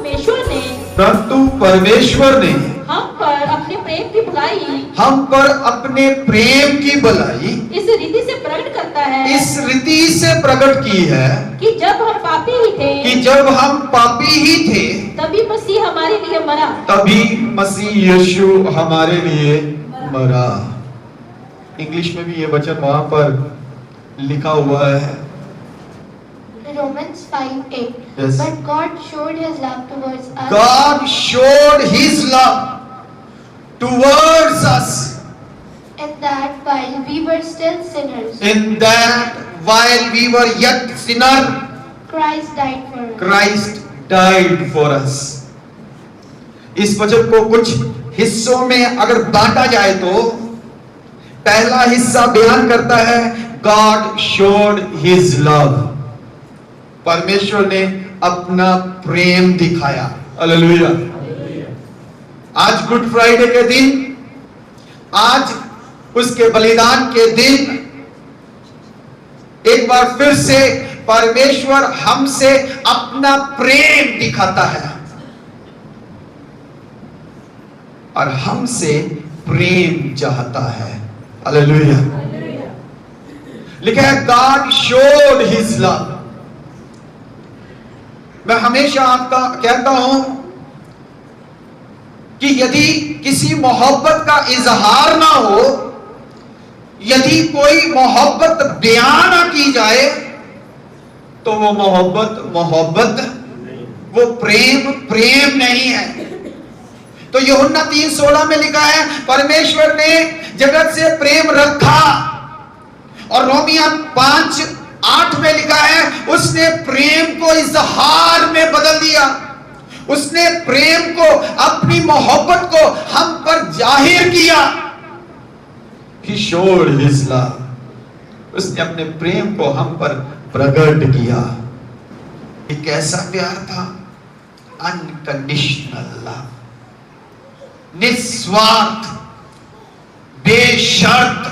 परमेश्वर ने हम पर अपने प्रेम की भलाई इस रीति से प्रकट की है कि जब हम पापी ही थे तभी मसीह यीशु हमारे लिए मरा। इंग्लिश में भी ये वचन वहां पर लिखा हुआ है। Romans 5:8. Yes. But God showed His love towards us. God showed His love towards us. In that while we were still sinners. In that while we were yet sinners. Christ died for us. Christ died for us. इस वचन को कुछ हिस्सों में अगर बांटा जाए तो पहला हिस्सा बयान करता है God showed His love. परमेश्वर ने अपना प्रेम दिखाया। हालेलुया। आज गुड फ्राइडे के दिन, आज उसके बलिदान के दिन एक बार फिर से परमेश्वर हमसे अपना प्रेम दिखाता है और हमसे प्रेम चाहता है। हालेलुया। लिखा है God showed His love. मैं हमेशा आपका कहता हूं कि यदि किसी मोहब्बत का इजहार ना हो, यदि कोई मोहब्बत बयान ना की जाए तो वो मोहब्बत वो प्रेम नहीं है। तो यूहन्ना 3:16 में लिखा है परमेश्वर ने जगत से प्रेम रखा, और रोमियो 5:8 में लिखा है उसने प्रेम को इजहार में बदल दिया। उसने प्रेम को, अपनी मोहब्बत को हम पर जाहिर किया। He showed His love. उसने अपने प्रेम को हम पर प्रकट किया। ये कैसा प्यार था? अनकंडीशनल लव, निस्वार्थ, बेशर्त,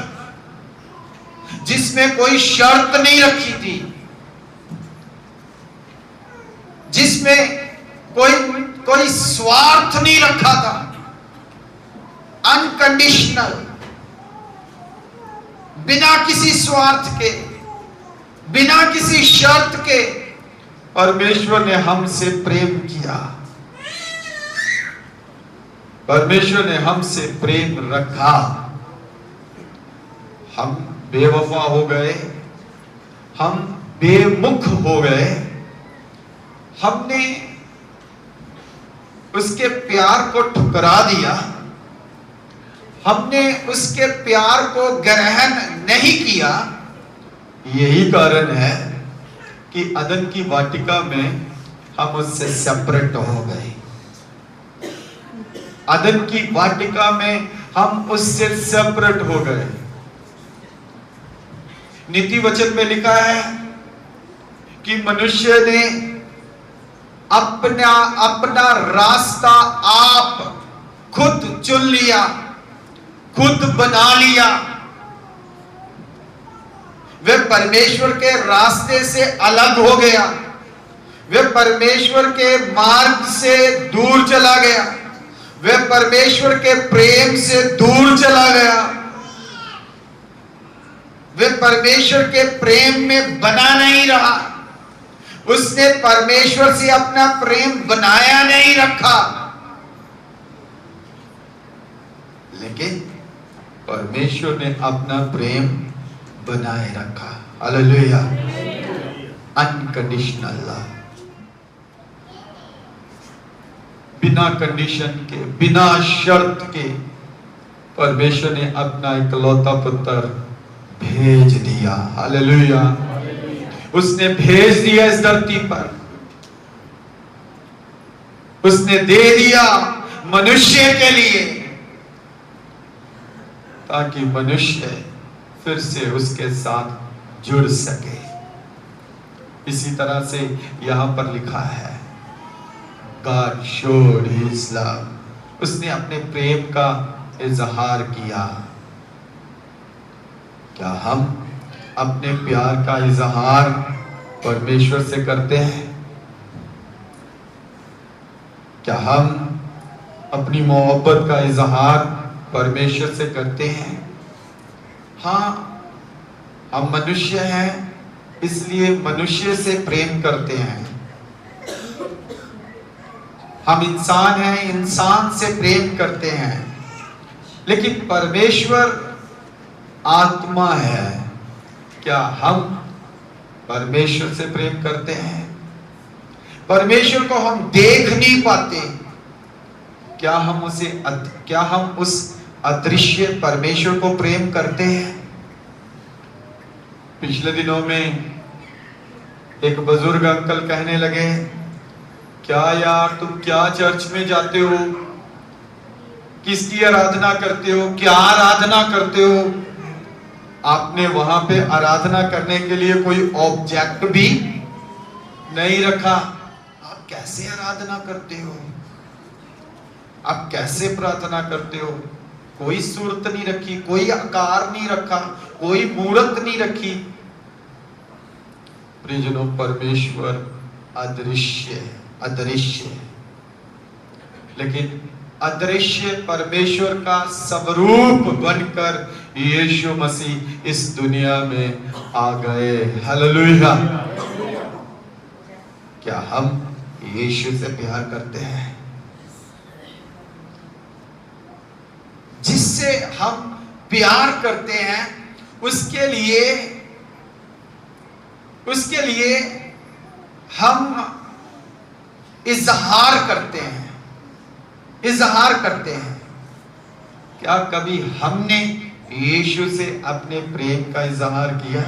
जिसमें कोई शर्त नहीं रखी थी, जिसमें कोई स्वार्थ नहीं रखा था। अनकंडीशनल, बिना किसी स्वार्थ के, बिना किसी शर्त के परमेश्वर ने हमसे प्रेम किया। परमेश्वर ने हमसे प्रेम रखा। हम बेवफा हो गए, हम बेमुख हो गए, हमने उसके प्यार को ठुकरा दिया, हमने उसके प्यार को ग्रहण नहीं किया। यही कारण है कि अदन की वाटिका में हम उससे सेपरेट हो गए। अदन की वाटिका में हम उससे सेपरेट हो गए। नीति वचन में लिखा है कि मनुष्य ने अपना रास्ता आप खुद चुन लिया, खुद बना लिया। वह परमेश्वर के रास्ते से अलग हो गया, वह परमेश्वर के मार्ग से दूर चला गया, वह परमेश्वर के प्रेम से दूर चला गया, वह परमेश्वर के प्रेम में बना नहीं रहा। उसने परमेश्वर से अपना प्रेम बनाया नहीं रखा, लेकिन परमेश्वर ने अपना प्रेम बनाए रखा। हालेलुया। अनकंडीशनल लव, बिना कंडीशन के, बिना शर्त के परमेश्वर ने अपना इकलौता पुत्र भेज दिया। हालेलुया। उसने भेज दिया इस धरती पर, उसने दे दिया मनुष्य के लिए, ताकि मनुष्य फिर से उसके साथ जुड़ सके। इसी तरह से यहां पर लिखा है God showed His love. उसने अपने प्रेम का इजहार किया। क्या हम अपने प्यार का इजहार परमेश्वर से करते हैं? क्या हम अपनी मोहब्बत का इजहार परमेश्वर से करते हैं? हाँ, हम मनुष्य हैं, इसलिए मनुष्य से प्रेम करते हैं। हम इंसान हैं, इंसान से प्रेम करते हैं। लेकिन परमेश्वर आत्मा है, क्या हम परमेश्वर से प्रेम करते हैं? परमेश्वर को हम देख नहीं पाते, क्या हम उस अदृश्य परमेश्वर को प्रेम करते हैं? पिछले दिनों में एक बुजुर्ग अंकल कहने लगे, क्या यार तुम क्या चर्च में जाते हो, किसकी आराधना करते हो, क्या आराधना करते हो? आपने वहां पे आराधना करने के लिए कोई ऑब्जेक्ट भी नहीं रखा। आप कैसे आराधना करते हो? आप कैसे प्रार्थना करते हो? कोई सूरत नहीं रखी, कोई आकार नहीं रखा, कोई मूर्त नहीं रखी। प्रियजनों, परमेश्वर अदृश्य है, लेकिन अदृश्य परमेश्वर का स्वरूप बनकर यीशु मसीह इस दुनिया में आ गए। हालेलुया। क्या हम यीशु से प्यार करते हैं? जिससे हम प्यार करते हैं उसके लिए हम इजहार करते हैं। क्या कभी हमने यीशु से अपने प्रेम का इजहार किया?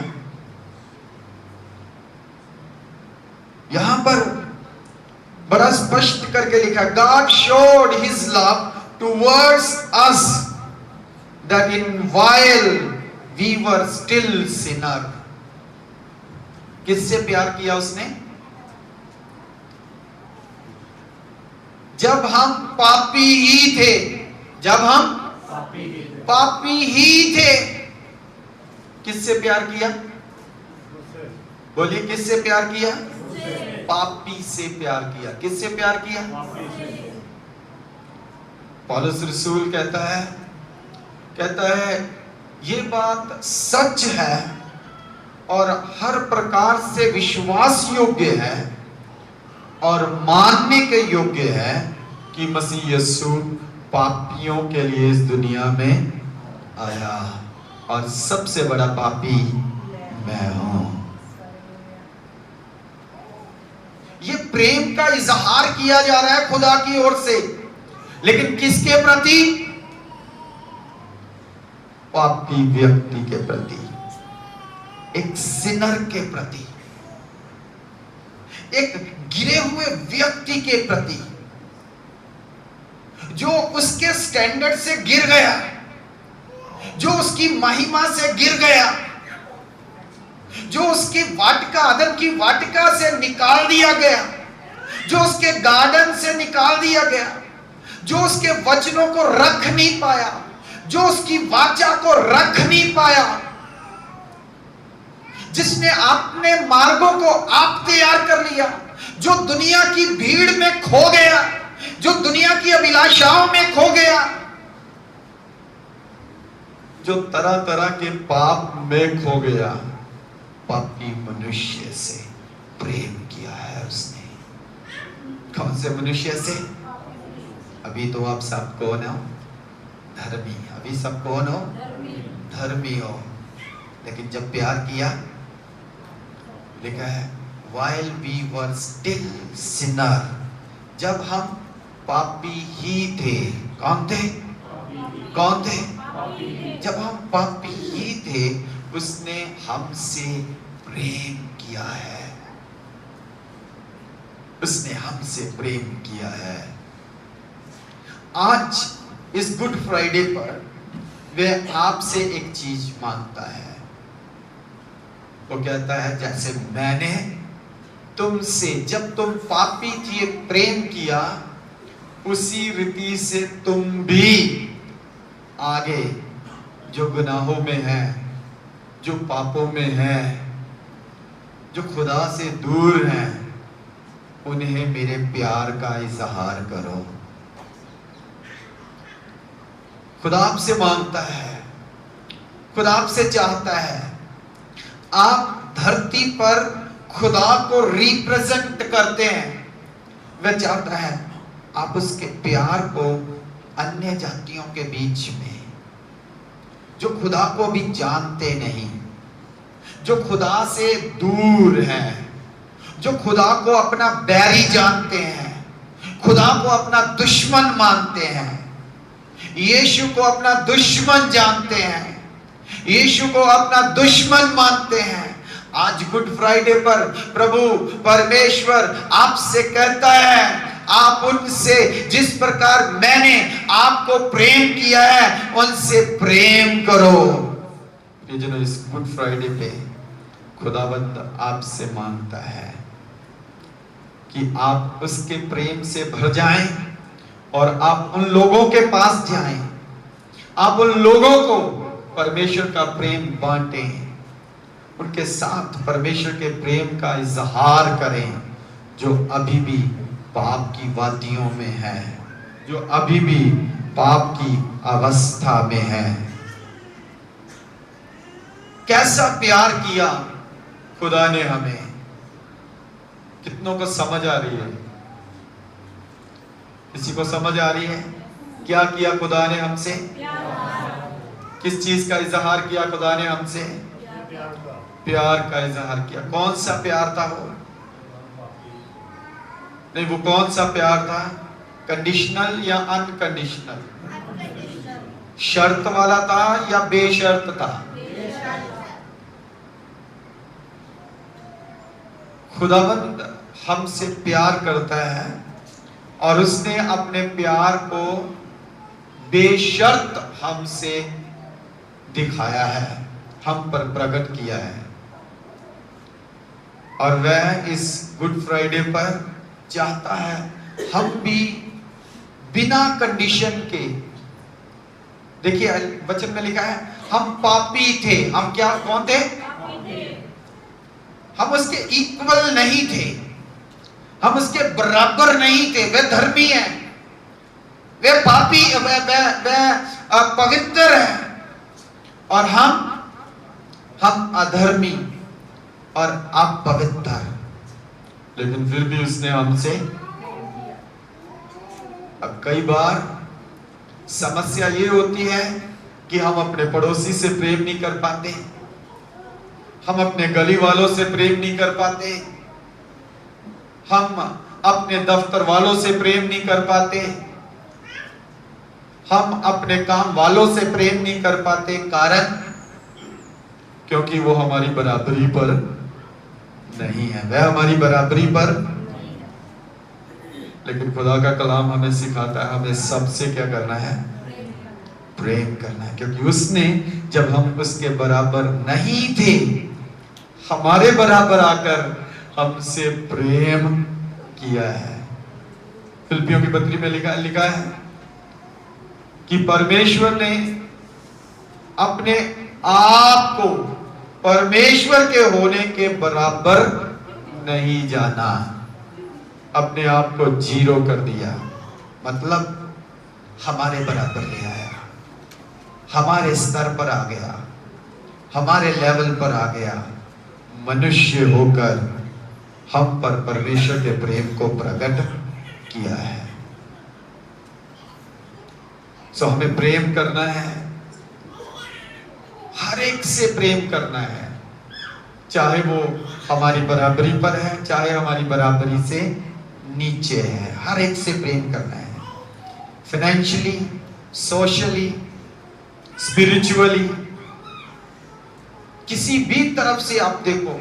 यहां पर बड़ा स्पष्ट करके लिखा, God showed his love towards us that in while we were still sinner. किससे प्यार किया उसने? जब हम पापी ही थे, किससे प्यार किया? बोलिए, किससे प्यार किया? पापी से प्यार किया। किससे प्यार किया? पौलुस रसूल कहता है ये बात सच है और हर प्रकार से विश्वास योग्य है और मानने के योग्य है कि मसीह यीशु पापियों के लिए इस दुनिया में आया और सबसे बड़ा पापी मैं हूं। ये प्रेम का इजहार किया जा रहा है खुदा की ओर से, लेकिन किसके प्रति? पापी व्यक्ति के प्रति, एक सिनर के प्रति, एक गिरे हुए व्यक्ति के प्रति जो उसके स्टैंडर्ड से गिर गया, जो उसकी महिमा से गिर गया, जो उसकी वाटिका, आदम की वाटिका से निकाल दिया गया, जो उसके गार्डन से निकाल दिया गया, जो उसके वचनों को रख नहीं पाया, जो उसकी वाचा को रख नहीं पाया, जिसने अपने मार्गों को आप तैयार कर लिया, जो दुनिया की भीड़ में खो गया, जो दुनिया की अभिलाषाओं में खो गया, जो तरह तरह के पाप में खो गया, पापी मनुष्य से प्रेम किया है उसने। कौन से मनुष्य से? अभी तो आप सब कौन हो? धर्मी। अभी सब कौन हो? धर्मी हो। लेकिन जब प्यार किया, लिखा है while we were still sinner, जब हम पापी ही थे। कौन थे? जब हम पापी ही थे उसने हमसे प्रेम किया है, उसने हमसे प्रेम किया है। आज इस गुड फ्राइडे पर वह आपसे एक चीज मांगता है। वो कहता है जैसे मैंने तुमसे जब तुम पापी थे प्रेम किया, उसी रीति से तुम भी आगे जो गुनाहों में है, जो पापों में है, जो खुदा से दूर हैं, उन्हें मेरे प्यार का इजहार करो। खुदा आपसे मांगता है, खुदा आपसे चाहता है, आप धरती पर खुदा को रिप्रेजेंट करते हैं। वह चाहता है आप उसके प्यार को अन्य जातियों के बीच में, जो खुदा को भी जानते नहीं, जो खुदा से दूर हैं, जो खुदा को अपना बैरी जानते हैं, खुदा को अपना दुश्मन मानते हैं, यीशु को अपना दुश्मन जानते हैं, यीशु को अपना दुश्मन मानते हैं। आज गुड फ्राइडे पर प्रभु परमेश्वर आपसे कहता है, आप उनसे जिस प्रकार मैंने आपको प्रेम किया है उनसे प्रेम करो। प्रियजनों, इस गुड फ्राइडे पे खुदावंद आपसे मांगता है कि आप उसके प्रेम से भर जाएं और आप उन लोगों के पास जाएं, आप उन लोगों को परमेश्वर का प्रेम बांटें, उनके साथ परमेश्वर के प्रेम का इजहार करें, जो अभी भी पाप की वादियों में है, जो अभी भी पाप की अवस्था में है। कैसा प्यार किया खुदा ने हमें, कितनों को समझ आ रही है? किसी को समझ आ रही है? क्या किया खुदा ने हमसे? किस चीज का इजहार किया खुदा ने हमसे? प्यार का इजहार किया। कौन सा प्यार था वो? नहीं, वो कौन सा प्यार था? कंडीशनल या अनकंडीशनल? शर्त वाला था या बेशर्त था? खुदावंद हमसे प्यार करता है और उसने अपने प्यार को बेशर्त हमसे दिखाया है, हम पर प्रकट किया है। और वह इस गुड फ्राइडे पर चाहता है हम भी बिना कंडीशन के, देखिए वचन में लिखा है हम पापी थे। हम क्या, कौन थे? हम उसके इक्वल नहीं थे, हम उसके बराबर नहीं थे। वह धर्मी है, वह पापी, वह पवित्र है और हम अधर्मी और अपवित्र। लेकिन फिर भी उसने हमसे, अब कई बार समस्या ये होती है कि हम अपने पड़ोसी से प्रेम नहीं कर पाते, हम अपने गली वालों से प्रेम नहीं कर पाते, हम अपने दफ्तर वालों से प्रेम नहीं कर पाते, हम अपने काम वालों से प्रेम नहीं कर पाते। कारण क्योंकि वो हमारी बराबरी पर नहीं है, वह हमारी बराबरी पर। लेकिन खुदा का कलाम हमें सिखाता है हमें सबसे क्या करना है? प्रेम करना है, क्योंकि उसने जब हम उसके बराबर नहीं थे, हमारे बराबर आकर हमसे प्रेम किया है। फिलिपियों की पत्री में लिखा है कि परमेश्वर ने अपने आप को परमेश्वर के होने के बराबर नहीं जाना, अपने आप को जीरो कर दिया। मतलब हमारे बराबर ले आया, हमारे स्तर पर आ गया, हमारे लेवल पर आ गया, मनुष्य होकर हम पर परमेश्वर के प्रेम को प्रकट किया है। सो हमें प्रेम करना है, हर एक से प्रेम करना है, चाहे वो हमारी बराबरी पर है, चाहे हमारी बराबरी से नीचे है, हर एक से प्रेम करना है। फाइनेंशियली, सोशली, स्पिरिचुअली, किसी भी तरफ से आप देखो,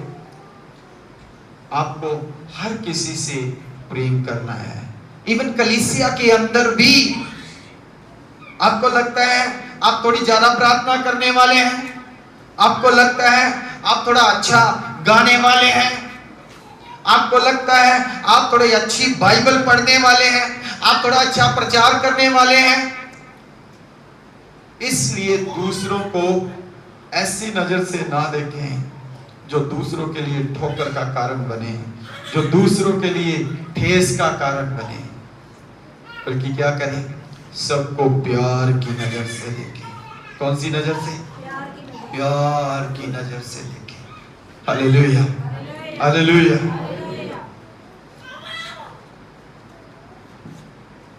आपको हर किसी से प्रेम करना है। इवन कलीसिया के अंदर भी आपको लगता है आप थोड़ी ज्यादा प्रार्थना करने वाले हैं, आपको लगता है आप थोड़ा अच्छा गाने वाले हैं, आपको लगता है आप थोड़ी अच्छी बाइबल पढ़ने वाले हैं, आप थोड़ा अच्छा प्रचार करने वाले हैं, इसलिए दूसरों को ऐसी नजर से ना देखें, जो दूसरों के लिए ठोकर का कारण बने, जो दूसरों के लिए ठेस का कारण बने, बल्कि क्या करें, सबको प्यार की नजर से देखें। कौन सी नजर से? प्यार की नजर से देखें। Hallelujah, hallelujah.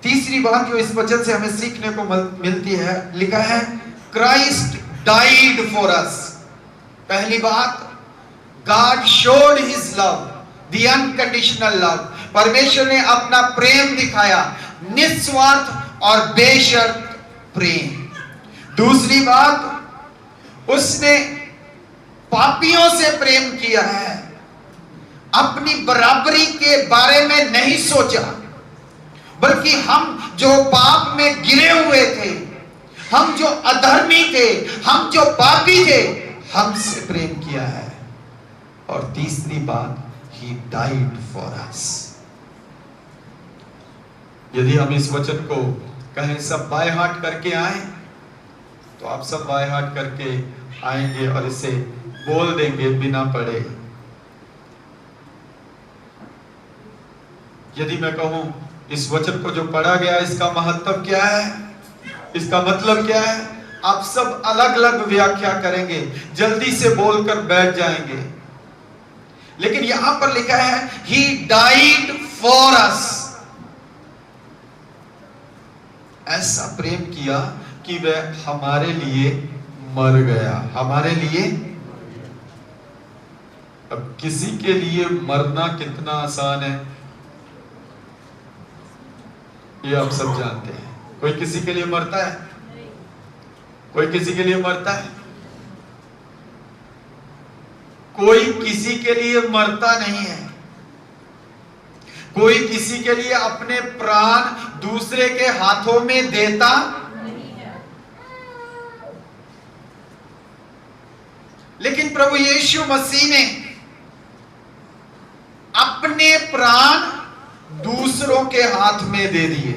तीसरी बात जो इस वचन से हमें सीखने को मिलती है, लिखा है क्राइस्ट डाइड फॉर अस। पहली बात, God showed his love, the unconditional love. परमेश्वर ने अपना प्रेम दिखाया, निस्वार्थ और बेशर्त प्रेम। दूसरी बात, उसने पापियों से प्रेम किया है, अपनी बराबरी के बारे में नहीं सोचा, बल्कि हम जो पाप में गिरे हुए थे, हम जो अधर्मी थे, हम जो पापी थे, हमसे प्रेम किया है। और तीसरी बात, he died for us। यदि हम इस वचन को कहें सब बाय हार्ट करके आए, तो आप सब बाय हार्ट करके आएंगे और इसे बोल देंगे बिना पढ़े। यदि मैं कहूं इस वचन को जो पढ़ा गया, इसका महत्व क्या है, इसका मतलब क्या है, आप सब अलग अलग व्याख्या करेंगे, जल्दी से बोलकर बैठ जाएंगे। लेकिन यहां पर लिखा है he died for us। ऐसा प्रेम किया कि वह हमारे लिए मर गया, हमारे लिए। अब किसी के लिए मरना कितना आसान है, ये आप सब जानते हैं। कोई किसी के लिए मरता है? कोई किसी के लिए मरता है? कोई किसी के लिए मरता नहीं है। कोई किसी के लिए अपने प्राण दूसरे के हाथों में देता नहीं है। लेकिन प्रभु यीशु मसीह ने अपने प्राण दूसरों के हाथ में दे दिए,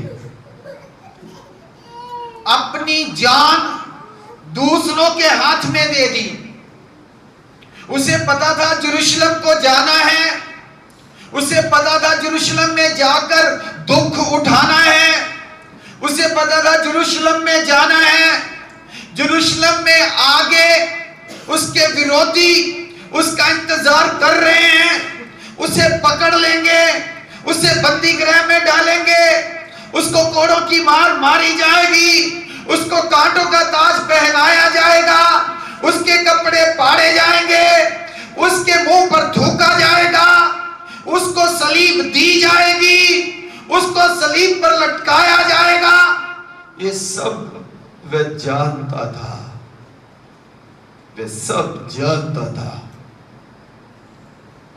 अपनी जान दूसरों के हाथ में दे दी। उसे पता था यरूशलेम को जाना है, उसे पता था यरूशलेम में जाकर दुख उठाना है, उसे पता था यरूशलेम में जाना है। यरूशलेम में आगे उसके विरोधी उसका इंतजार कर रहे हैं, उसे पकड़ लेंगे, उसे बंदी गृह में डालेंगे, उसको कोड़ों की मार मारी जाएगी, उसको कांटों का ताज पहनाया जाएगा, उसके कपड़े फाड़े जाएंगे, उसके मुंह पर थूका जाएगा, उसको सलीब दी जाएगी, उसको सलीब पर लटकाया जाएगा। ये सब वह जानता था, वह सब जानता था।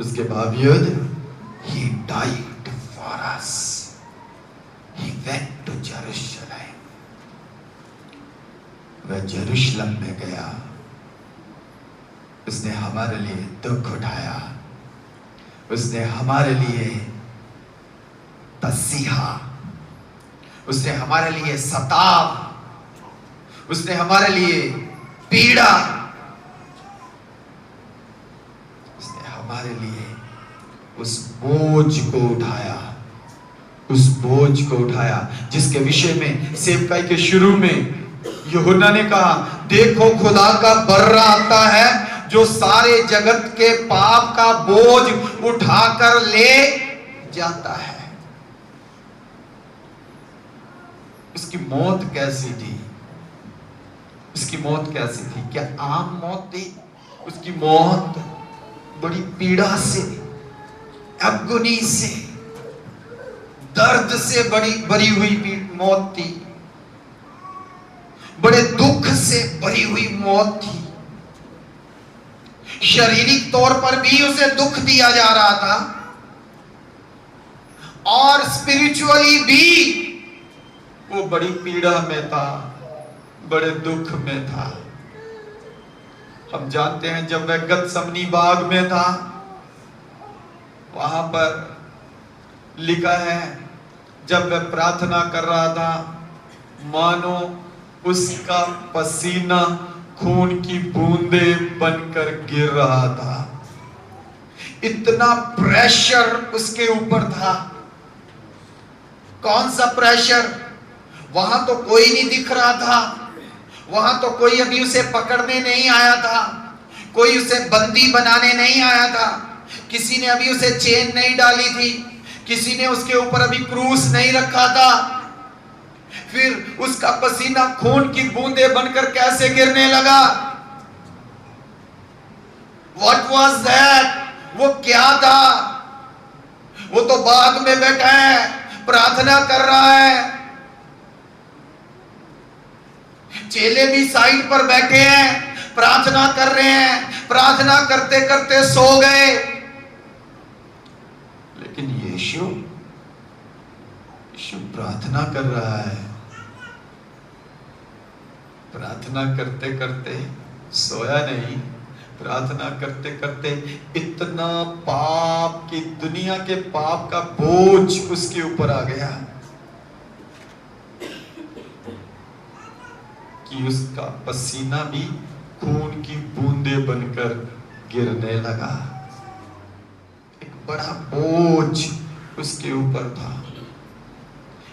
उसके बावजूद he died for us, he went to Jerusalem। वह यरूशलेम में गया, उसने हमारे लिए दुख उठाया, उसने हमारे लिए तसीहा, उसने हमारे लिए सताव, उसने हमारे लिए पीड़ा, उसने हमारे लिए उस बोझ को उठाया, उस बोझ को उठाया जिसके विषय में सेवकाई के शुरू में यूहन्ना ने कहा, देखो खुदा का बर्रा आता है जो सारे जगत के पाप का बोझ उठाकर ले जाता है। उसकी मौत कैसी थी? उसकी मौत कैसी थी? क्या आम मौत थी? उसकी मौत बड़ी पीड़ा से, अगुनी से, दर्द से भरी हुई मौत थी, बड़े दुख से भरी हुई मौत थी। शारीरिक तौर पर भी उसे दुख दिया जा रहा था और स्पिरिचुअली भी वो बड़ी पीड़ा में था, बड़े दुख में था। हम जानते हैं जब वह गतसमनी बाग में था, वहां पर लिखा है जब वह प्रार्थना कर रहा था, मानो उसका पसीना खून की बूंदें बनकर गिर रहा था। इतना प्रेशर उसके ऊपर था। कौन सा प्रेशर? वहां तो कोई नहीं दिख रहा था, वहां तो कोई अभी उसे पकड़ने नहीं आया था, कोई उसे बंदी बनाने नहीं आया था, किसी ने अभी उसे चेन नहीं डाली थी, किसी ने उसके ऊपर अभी क्रूस नहीं रखा था। फिर उसका पसीना खून की बूंदें बनकर कैसे गिरने लगा? What was that? वो क्या था? वो तो बाग में बैठा है, प्रार्थना कर रहा है, चेले भी साइड पर बैठे हैं, प्रार्थना कर रहे हैं, प्रार्थना करते करते सो गए। लेकिन यीशु प्रार्थना कर रहा है, प्रार्थना करते करते सोया नहीं, प्रार्थना करते करते इतना पाप की दुनिया के पाप का बोझ उसके ऊपर आ गया कि उसका पसीना भी खून की बूंदें बनकर गिरने लगा। एक बड़ा बोझ उसके ऊपर था,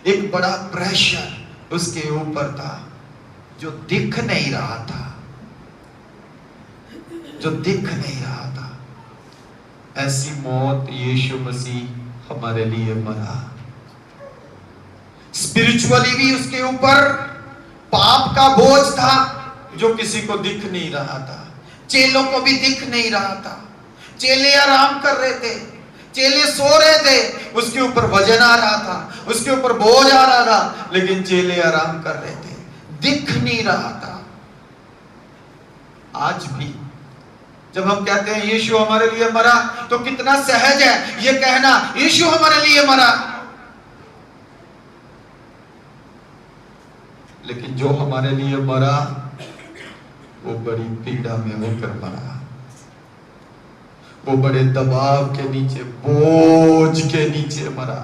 एक बड़ा प्रेशर उसके ऊपर था जो दिख नहीं रहा था, जो दिख नहीं रहा था। ऐसी मौत यीशु मसीह हमारे लिए मरा। स्पिरिचुअली भी उसके ऊपर पाप का बोझ था जो किसी को दिख नहीं रहा था, चेलों को भी दिख नहीं रहा था। चेले आराम कर रहे थे, चेले सो रहे थे, उसके ऊपर वजन आ रहा था, उसके ऊपर बोझ आ रहा था, लेकिन चेले आराम कर रहे थे, दिख नहीं रहा था। आज भी जब हम कहते हैं यीशु हमारे लिए मरा, तो कितना सहज है ये कहना, यीशु हमारे लिए मरा। लेकिन जो हमारे लिए मरा वो बड़ी पीड़ा में होकर मरा, वो बड़े दबाव के नीचे, बोझ के नीचे मरा।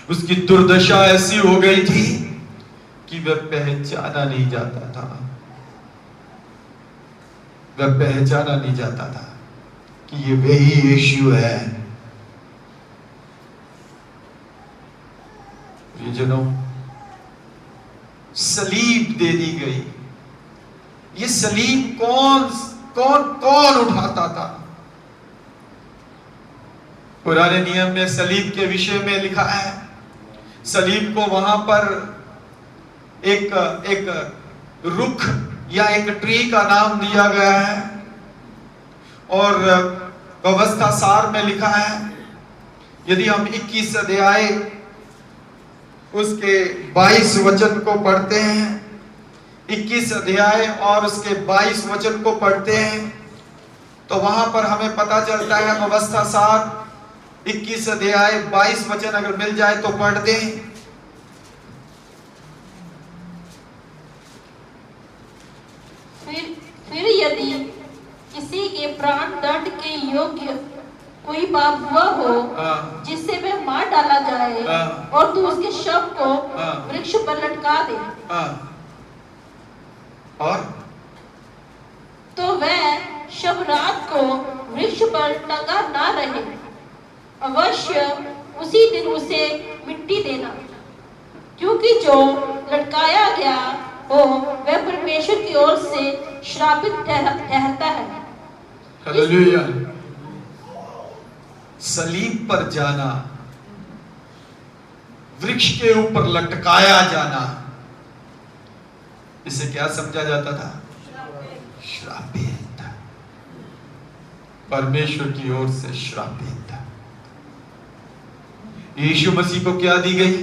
उसकी दुर्दशा ऐसी हो गई थी कि वह पहचाना नहीं जाता था, वह पहचाना नहीं जाता था कि ये वही यीशु है। प्रियजनों, सलीब दे दी गई। ये सलीब कौन कौन कौन उठाता था? पुराने नियम में सलीब के विषय में लिखा है, सलीब को वहां पर एक रुख या एक ट्री का नाम दिया गया है, और व्यवस्था सार में लिखा है, यदि हम 21 अध्याय उसके 22 वचन को पढ़ते हैं, 21 अध्याय और उसके 22 वचन को पढ़ते हैं, तो वहां पर हमें पता चलता है, व्यवस्था सार 21 अध्याय 22 वचन अगर मिल जाए तो पढ़ दें। फिर यदि किसी के प्राण दंड के योग्य कोई पाप हुआ हो जिससे वह मार डाला जाए, और तू उसके शव को वृक्ष पर लटका दे, और तो वह शव रात को वृक्ष पर टंगा ना रहे, अवश्य उसी दिन उसे मिट्टी देना, क्योंकि जो लटकाया गया हो वह परमेश्वर की ओर से श्रापित ठहरता है। हालेलुया। सलीब पर जाना, वृक्ष के ऊपर लटकाया जाना, इसे क्या समझा जाता था? श्रापित, परमेश्वर की ओर से श्रापित। यीशु मसीह को क्या दी गई?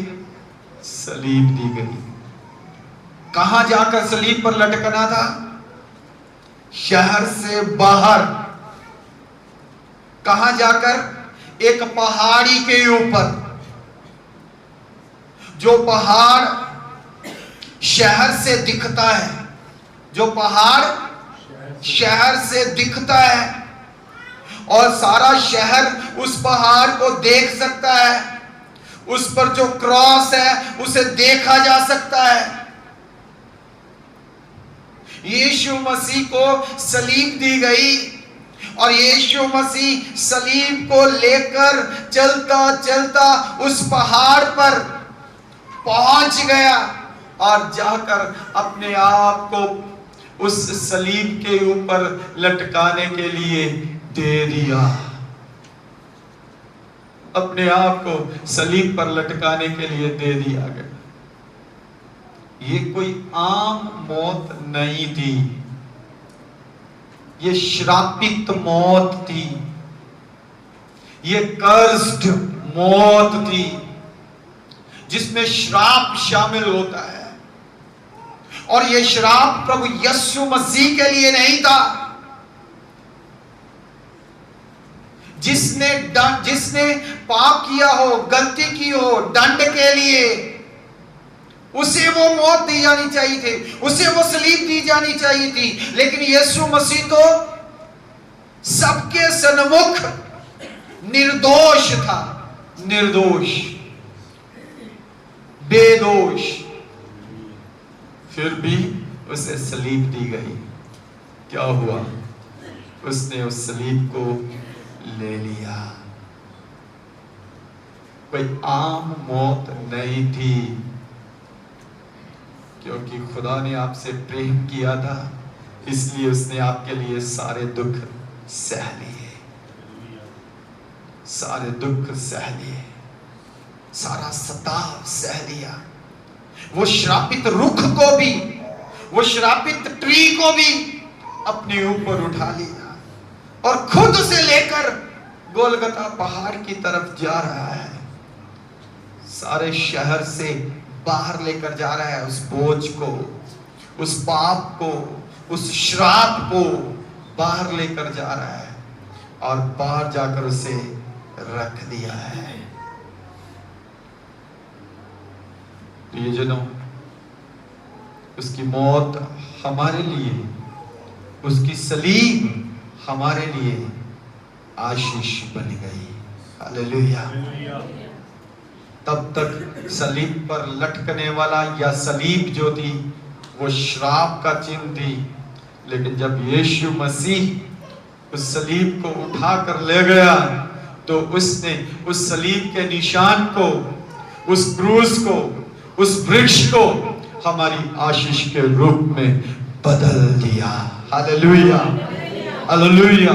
सलीब दी गई। कहां जाकर सलीब पर लटकना था? शहर से बाहर। कहां जाकर? एक पहाड़ी के ऊपर। जो पहाड़ शहर से दिखता है, जो पहाड़ शहर से दिखता है, और सारा शहर उस पहाड़ को देख सकता है, उस पर जो क्रॉस है उसे देखा जा सकता है। यीशु मसीह को सलीब दी गई और यीशु मसीह सलीब को लेकर चलता चलता उस पहाड़ पर पहुंच गया और जाकर अपने आप को उस सलीब के ऊपर लटकाने के लिए दे दिया। अपने आप को सलीब पर लटकाने के लिए दे दिया गया। ये कोई आम मौत नहीं थी, ये श्रापित मौत थी, ये कर्स्ड मौत थी जिसमें श्राप शामिल होता है। और ये श्राप प्रभु यीशु मसीह के लिए नहीं था। जिसने पाप किया हो, गलती की हो, दंड के लिए उसे वो मौत दी जानी चाहिए थी, उसे वो सलीब दी जानी चाहिए थी। लेकिन यीशु मसीह तो सबके सन्मुख निर्दोष था, निर्दोष, बेदोष, फिर भी उसे सलीब दी गई। क्या हुआ? उसने उस सलीब को ले लिया। कोई आम मौत नहीं थी, क्योंकि खुदा ने आपसे प्रेम किया था, इसलिए उसने आपके लिए सारे दुख सह लिए, सारे दुख सह लिए, सारा सताव सह लिया। वो श्रापित रुख को भी, वो श्रापित ट्री को भी अपने ऊपर उठा लिया और खुद से लेकर गोलगता पहाड़ की तरफ जा रहा है। सारे शहर से बाहर लेकर जा रहा है उस बोझ को, उस पाप को, उस श्राप को बाहर लेकर जा रहा है और बाहर जाकर उसे रख दिया है। प्रियजनों, उसकी मौत हमारे लिए, उसकी सलीब हमारे लिए आशीष बन गई। हालेलुया। तब तक सलीब पर लटकने वाला या सलीब जो थी वो श्राप का चिन्ह थी, लेकिन जब यीशु मसीह उस सलीब को उठाकर ले गया तो उसने उस सलीब के निशान को, उस क्रूस को, उस वृक्ष को हमारी आशीष के रूप में बदल दिया। Hallelujah, hallelujah.